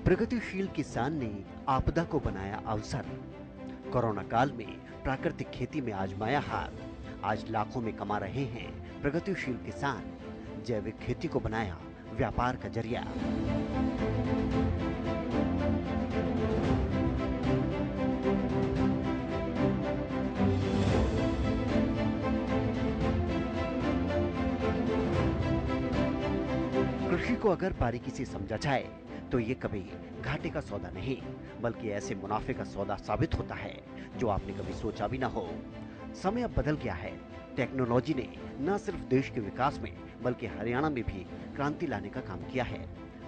प्रगतिशील किसान ने आपदा को बनाया अवसर। कोरोना काल में प्राकृतिक खेती में आजमाया हाथ। आज लाखों में कमा रहे हैं प्रगतिशील किसान। जैविक खेती को बनाया व्यापार का जरिया। कृषि को अगर बारीकी से समझा जाए तो ये कभी घाटे का सौदा नहीं, बल्कि ऐसे मुनाफे का सौदा साबित होता है जो आपने कभी सोचा भी ना हो। समय अब बदल गया है। टेक्नोलॉजी ने न सिर्फ देश के विकास में बल्कि हरियाणा में भी क्रांति लाने का काम किया है।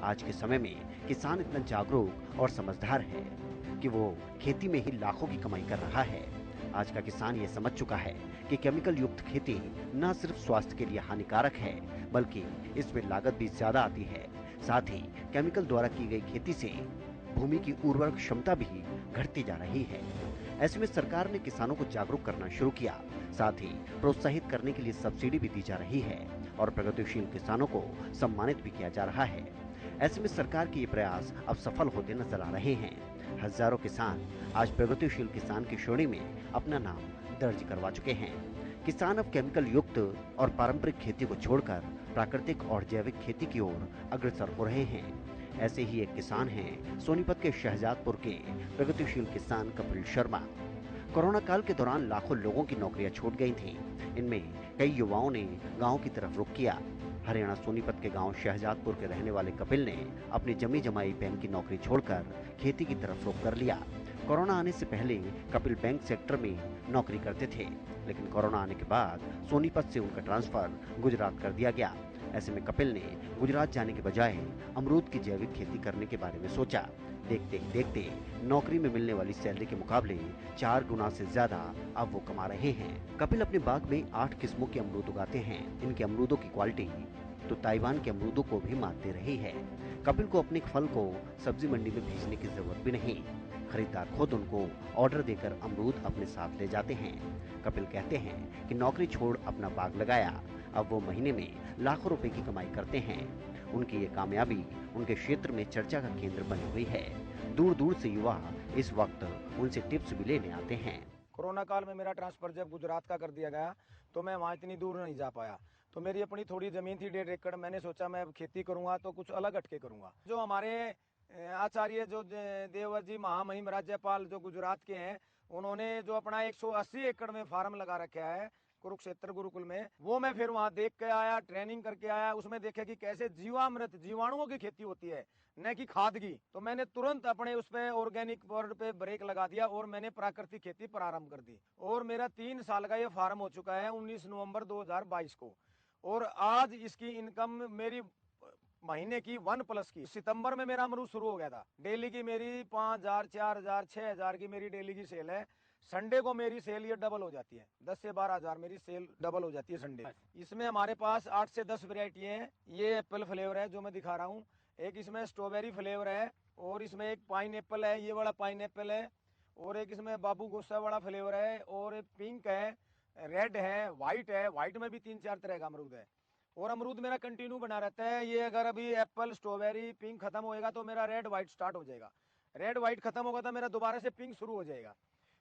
आज के समय में किसान इतना जागरूक और समझदार है कि वो खेती में ही लाखों की कमाई कर रहा है। आज का किसान ये समझ चुका है कि केमिकल युक्त खेती न सिर्फ स्वास्थ्य के लिए हानिकारक है, बल्कि इसमें लागत भी ज्यादा आती है। साथ ही केमिकल द्वारा की गई खेती से भूमि की उर्वरक क्षमता भी घटती जा रही है। ऐसे में सरकार ने किसानों को जागरूक करना शुरू किया। साथ ही प्रोत्साहित करने के लिए सब्सिडी भी दी जा रही है और प्रगतिशील किसानों को सम्मानित भी किया जा रहा है। ऐसे में सरकार के ये प्रयास अब सफल होते नजर आ रहे हैं। हजारों किसान आज प्रगतिशील किसान की श्रेणी में अपना नाम दर्ज करवा चुके हैं। किसान अब केमिकल युक्त और पारंपरिक खेती को छोड़कर प्राकृतिक और जैविक खेती की ओर अग्रसर हो रहे हैं। ऐसे ही एक किसान हैं सोनीपत के शहजादपुर के प्रगतिशील किसान कपिल शर्मा। कोरोना काल के दौरान लाखों लोगों की नौकरियां छूट गई थीं। इनमें कई युवाओं ने गांव की तरफ रुख किया। हरियाणा सोनीपत के गांव शहजादपुर के रहने वाले कपिल ने अपनी जमी जमाई बैंक की नौकरी छोड़कर खेती की तरफ रुख कर लिया। कोरोना आने से पहले कपिल बैंक सेक्टर में नौकरी करते थे, लेकिन कोरोना आने के बाद सोनीपत से उनका ट्रांसफर गुजरात कर दिया गया। ऐसे में कपिल ने गुजरात जाने के बजाय अमरूद की जैविक खेती करने के बारे में सोचा। देखते ही देखते नौकरी में मिलने वाली सैलरी के मुकाबले 4 गुना से ज्यादा अब वो कमा रहे हैं। कपिल अपने बाग में 8 किस्मों के अमरूद उगाते हैं। इनके अमरूदों की क्वालिटी तो ताइवान के अमरूदों को भी मात दे रही है। कपिल को अपने फल को सब्जी मंडी में भेजने की जरूरत भी नहीं। खरीदार खुद उनको ऑर्डर देकर अमरूद अपने साथ ले जाते हैं। कपिल कहते हैं कि नौकरी छोड़ अपना बाग लगाया, अब वो महीने में लाखों रुपए की कमाई करते हैं। उनकी ये कामयाबी उनके क्षेत्र में चर्चा का केंद्र बनी हुई है। दूर दूर से युवा इस वक्त उनसे टिप्स भी लेने आते हैं। कोरोना काल में मेरा ट्रांसफर जब गुजरात का कर दिया गया तो मैं वहाँ इतनी दूर नहीं जा पाया। तो मेरी अपनी थोड़ी जमीन थी 1.5 एकड़। मैंने सोचा मैं अब खेती करूंगा तो कुछ अलग हटके करूंगा। जो हमारे आचार्य जो देवर जी महामहिम राज्यपाल जो गुजरात के हैं, उन्होंने जो अपना 180 एकड़ में फार्म लगा रखा है कुरुक्षेत्र गुरुकुल में, वो मैं फिर वहां देख के आया, ट्रेनिंग करके आया। उसमें देखे कि कैसे जीवामृत जीवाणुओं की खेती होती है, न कि खाद की। तो मैंने तुरंत अपने उस पे ऑर्गेनिक वर्ड पे ब्रेक लगा दिया और मैंने प्राकृतिक खेती प्रारंभ कर दी। और मेरा 3 साल का ये फार्म हो चुका है 19 नवंबर 2022 को। और आज इसकी इनकम मेरी महीने की 1+ की। सितंबर में मेरा अमरूद शुरू हो गया था। डेली की मेरी 5,000, 4,000, 6,000 की मेरी डेली की सेल है। संडे को मेरी सेल ये डबल हो जाती है। 10 से 12,000 मेरी सेल डबल हो जाती है संडे। इसमें हमारे पास 8 से 10 वेरायटी है। ये एप्पल फ्लेवर है जो मैं दिखा रहा हूँ, एक इसमें स्ट्रॉबेरी फ्लेवर है, और इसमें एक पाइन एप्पल है, ये वाला पाइन एप्पल है, और एक इसमें बाबू गुस्सा वाला फ्लेवर है, और एक पिंक है, रेड है, व्हाइट है। व्हाइट में भी 3-4 तरह का अमरूद है। और अमरूद मेरा कंटिन्यू बना रहता है। ये अगर अभी एप्पल स्ट्रॉबेरी पिंक खत्म होएगा तो मेरा रेड व्हाइट स्टार्ट हो जाएगा। रेड व्हाइट खत्म होगा तो मेरा दोबारा से पिंक शुरू हो जाएगा।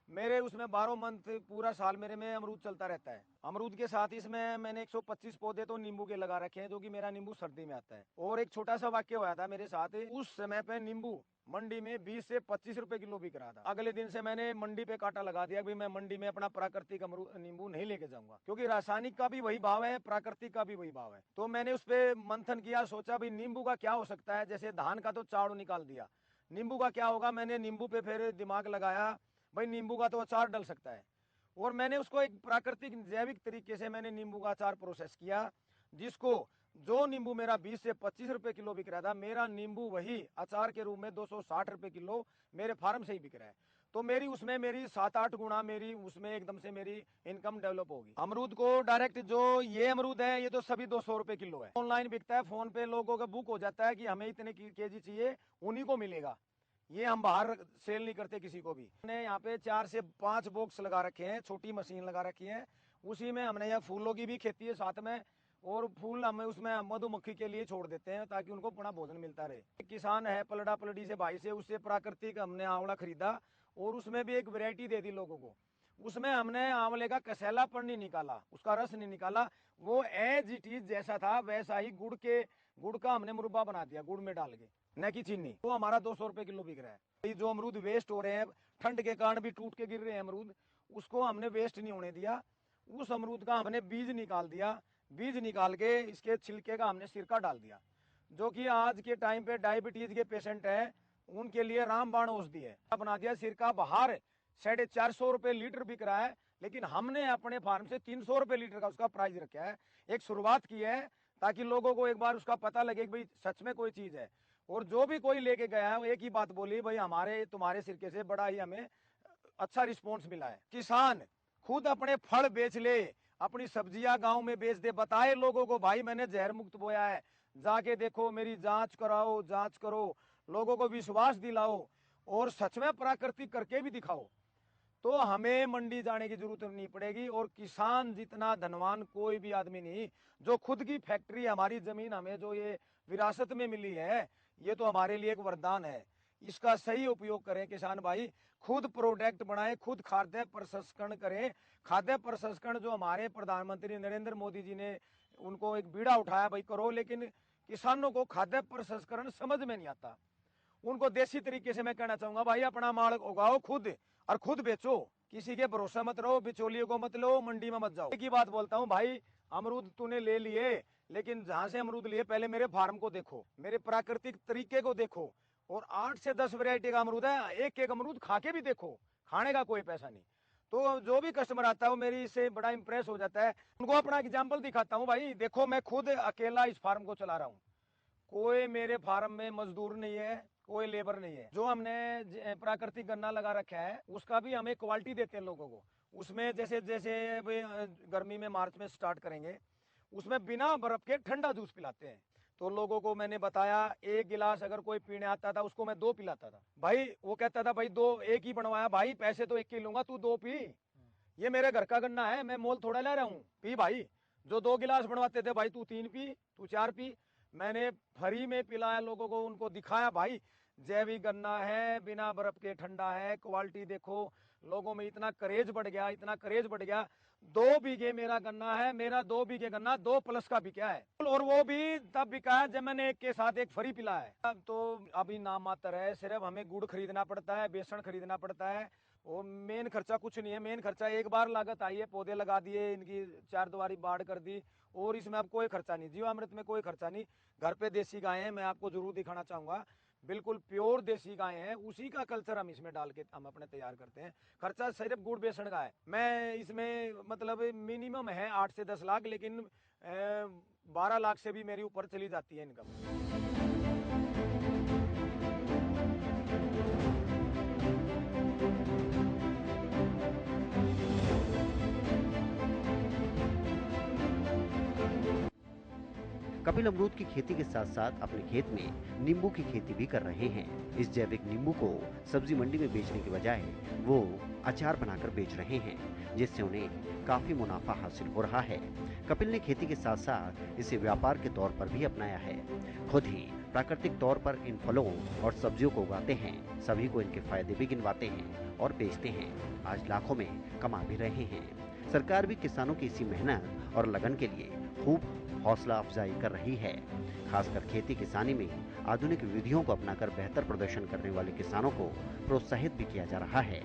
मेरे उसमें 12 मंथ पूरा साल मेरे में अमरूद चलता रहता है। अमरूद के साथ इसमें मैंने 125 पौधे तो नींबू के लगा रखे हैं, जो कि मेरा नींबू सर्दी में आता है। और एक छोटा सा वाक्य हुआ था मेरे साथ, उस समय पे नींबू मंडी में 20 से 25 रुपए किलो बिक रहा था। अगले दिन से मैंने मंडी पे कांटा लगा दिया कि मैं मंडी में अपना प्राकृतिक नींबू नहीं लेके जाऊंगा, क्योंकि रासायनिक का भी वही भाव है, प्राकृतिक का भी वही भाव है। तो मैंने उस पर मंथन किया, सोचा भी नींबू का क्या हो सकता है। जैसे धान का तो चावल निकाल दिया, नींबू का क्या होगा। मैंने नींबू पे फिर दिमाग लगाया, भाई नींबू का तो अचार डल सकता है। और मैंने उसको एक प्राकृतिक जैविक तरीके से मैंने नींबू का अचार प्रोसेस किया, जिसको जो नींबू मेरा 20 से 25 रुपए किलो बिक रहा था, मेरा नींबू वही अचार के रूप में 260 रुपए किलो मेरे फार्म से ही बिक रहा है। तो मेरी उसमें मेरी 7-8 गुना मेरी उसमें एकदम से मेरी इनकम डेवलप होगी। अमरूद को डायरेक्ट जो ये अमरूद है, ये तो सभी 200 रुपए किलो है। ऑनलाइन बिकता है, फोन पे लोगों का बुक हो जाता है कि हमें इतने केजी चाहिए, उन्हीं को मिलेगा। ये हम बाहर सेल नहीं करते किसी को भी। हमने यहाँ पे 4 से 5 बॉक्स लगा रखे हैं, छोटी मशीन लगा रखी है। उसी में हमने यहाँ फूलों की भी खेती है साथ में, और फूल हम उसमें मधुमक्खी के लिए छोड़ देते हैं ताकि उनको पुनः भोजन मिलता रहे। किसान है पलड़ा पलड़ी से भाई से, उससे प्राकृतिक हमने आंवला खरीदा और उसमें भी एक वैरायटी दे दी लोगों को। उसमें हमने आंवले का कसैलापन नहीं निकाला, उसका रस नहीं निकाला, वो एज इट इज जैसा था वैसा ही गुड़ का हमने मुरब्बा बना दिया, गुड़ में डाल के, न कि चीनी। वो हमारा 200 रुपए किलो बिक रहा है। जो अमरूद वेस्ट हो रहे हैं, ठंड के कारण भी टूट के गिर रहे हैं अमरूद, उसको हमने वेस्ट नहीं होने दिया। उस अमरूद का हमने बीज निकाल दिया, बीज निकाल के इसके छिलके का हमने सिरका डाल दिया। जो कि आज के टाइम पे डायबिटीज के पेशेंट है उनके लिए रामबाण औषधि है। बना दिया सिरका, बाहर 450 रुपए लीटर बिक रहा है, लेकिन हमने अपने फार्म से 300 रुपए लीटर का उसका प्राइस रखा है। एक शुरुआत की है ताकि लोगों को एक बार उसका पता लगे कि भाई सच में कोई चीज है। और जो भी कोई लेके गया है वो एक ही बात बोली, भाई हमारे तुम्हारे सिरके से बड़ा ही हमें अच्छा रिस्पॉन्स मिला है। किसान खुद अपने फल बेच ले, अपनी सब्जियां गांव में बेच दे, बताए लोगों को भाई मैंने जहर मुक्त बोया है, जाके देखो, मेरी जांच कराओ, जांच करो, लोगों को विश्वास दिलाओ और सच में प्राकृतिक करके भी दिखाओ, तो हमें मंडी जाने की जरूरत नहीं पड़ेगी। और किसान जितना धनवान कोई भी आदमी नहीं, जो खुद की फैक्ट्री, हमारी जमीन हमें जो ये विरासत में मिली है, ये तो हमारे लिए एक वरदान है। इसका सही उपयोग करें किसान भाई, खुद प्रोडक्ट बनाएं, खुद खाद्य प्रसंस्करण करें। खाद्य प्रसंस्करण जो हमारे प्रधानमंत्री नरेंद्र मोदी जी ने उनको एक बीड़ा उठाया, भाई करो, लेकिन किसानों को खाद्य प्रसंस्करण समझ में नहीं आता। उनको देसी तरीके से मैं कहना चाहूंगा, भाई अपना माल उगाओ खुद और खुद बेचो, किसी के भरोसा मत रहो, बिचौलियों को मत लो, मंडी में मत जाओ। एक ही बात बोलता हूँ भाई, अमरूद तूने ले लिए, लेकिन जहां से अमरूद लिए पहले मेरे फार्म को देखो, मेरे प्राकृतिक तरीके को देखो, और 8 से 10 वैरायटी का अमरूद है, एक एक अमरूद खा के भी देखो, खाने का कोई पैसा नहीं। तो जो भी कस्टमर आता है वो मेरी इससे बड़ा इंप्रेस हो जाता है। उनको अपना एग्जाम्पल दिखाता हूँ, भाई देखो मैं खुद अकेला इस फार्म को चला रहा हूँ, कोई मेरे फार्म में मजदूर नहीं है, कोई लेबर नहीं है। जो हमने प्राकृतिक गन्ना लगा रखा है उसका भी हमें क्वालिटी देते हैं लोगों को। उसमें जैसे जैसे गर्मी में मार्च में स्टार्ट करेंगे, उसमें बिना बर्फ के ठंडा जूस पिलाते हैं। तो लोगों को मैंने बताया, एक गिलास अगर कोई पीने आता था उसको मैं 2 पिलाता था। भाई वो कहता था भाई 2 एक ही बनवाया, भाई पैसे तो 1 की लूंगा, तू 2 पी, ये मेरे घर का गन्ना है, मैं मोल थोड़ा ले रहा हूँ, पी भाई। जो 2 गिलास बनवाते थे, भाई तू 3 पी, तू 4 पी। मैंने फ्री में पिलाया लोगों को, उनको दिखाया भाई जैविक गन्ना है, बिना बर्फ के ठंडा है, क्वालिटी देखो। लोगों में इतना करेज बढ़ गया, इतना करेज बढ़ गया। 2 बीघे मेरा गन्ना है, मेरा 2 बीघे गन्ना 2+ का बिका है, और वो भी तब बिका है जब मैंने एक के साथ एक फ्री पिला है। अब तो अभी नाम मात्र है, सिर्फ हमें गुड़ खरीदना पड़ता है, बेसन खरीदना पड़ता है, और मेन खर्चा कुछ नहीं है। मेन खर्चा एक बार लागत आई है, पौधे लगा दिए, इनकी 4 दीवारी बाढ़ कर दी, और इसमें अब कोई खर्चा नहीं, जीवामृत में कोई खर्चा नहीं। घर पे देसी गाय है, मैं आपको जरूर दिखाना चाहूंगा, बिल्कुल प्योर देसी गाय है, उसी का कल्चर हम इसमें डाल के हम अपने तैयार करते हैं। खर्चा सिर्फ गुड़ बेसन का है। मैं इसमें मतलब मिनिमम है 8 से 10 लाख, लेकिन 12 लाख से भी मेरी ऊपर चली जाती है इनकम। कपिल अमरूद की खेती के साथ साथ अपने खेत में नींबू की खेती भी कर रहे हैं। इस जैविक नींबू को सब्जी मंडी में बेचने के बजाय वो अचार बनाकर बेच रहे हैं, जिससे उन्हें काफी मुनाफा हासिल हो रहा है। कपिल ने खेती के साथ साथ इसे व्यापार के तौर पर भी अपनाया है। खुद ही प्राकृतिक तौर पर इन फलों और सब्जियों को उगाते हैं, सभी को इनके फायदे भी गिनवाते हैं और बेचते हैं। आज लाखों में कमा भी रहे हैं। सरकार भी किसानों की इसी मेहनत और लगन के लिए खूब हौसला अफजाई कर रही है। खासकर खेती किसानी में आधुनिक विधियों को अपनाकर बेहतर प्रदर्शन करने वाले किसानों को प्रोत्साहित भी किया जा रहा है।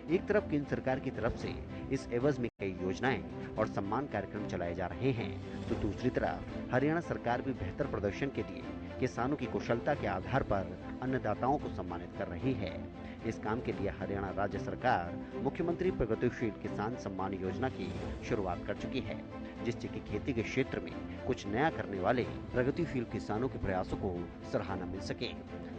एक तरफ केंद्र सरकार की तरफ से इस एवज में कई योजनाएं और सम्मान कार्यक्रम चलाए जा रहे हैं, तो दूसरी तरफ हरियाणा सरकार भी बेहतर प्रदर्शन के लिए किसानों की कुशलता के आधार पर अन्नदाताओं को सम्मानित कर रही है। इस काम के लिए हरियाणा राज्य सरकार मुख्यमंत्री प्रगतिशील किसान सम्मान योजना की शुरुआत कर चुकी है, जिससे कि खेती के क्षेत्र में कुछ नया करने वाले प्रगतिशील किसानों के प्रयासों को सराहना मिल सके।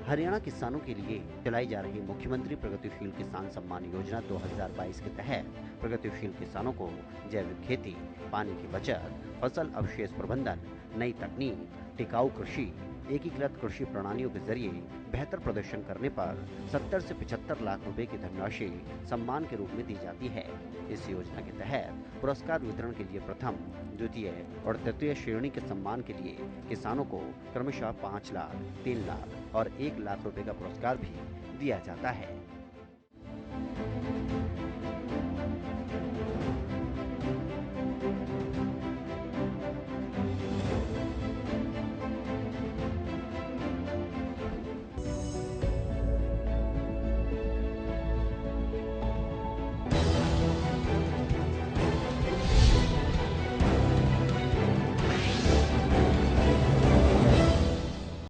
हरियाणा किसानों के लिए चलाई जा रही मुख्यमंत्री प्रगतिशील किसान सम्मान योजना 2022 के तहत प्रगतिशील किसानों को जैविक खेती, पानी की बचत, फसल अवशेष प्रबंधन, नई तकनीक, टिकाऊ कृषि, एकीकृत कृषि प्रणालियों के जरिए बेहतर प्रदर्शन करने पर 70 से 75 लाख रुपए की धनराशि सम्मान के रूप में दी जाती है। इस योजना के तहत पुरस्कार वितरण के लिए प्रथम, द्वितीय और तृतीय श्रेणी के सम्मान के लिए किसानों को क्रमशः 5 लाख, 3 लाख और 1 लाख रुपए का पुरस्कार भी दिया जाता है।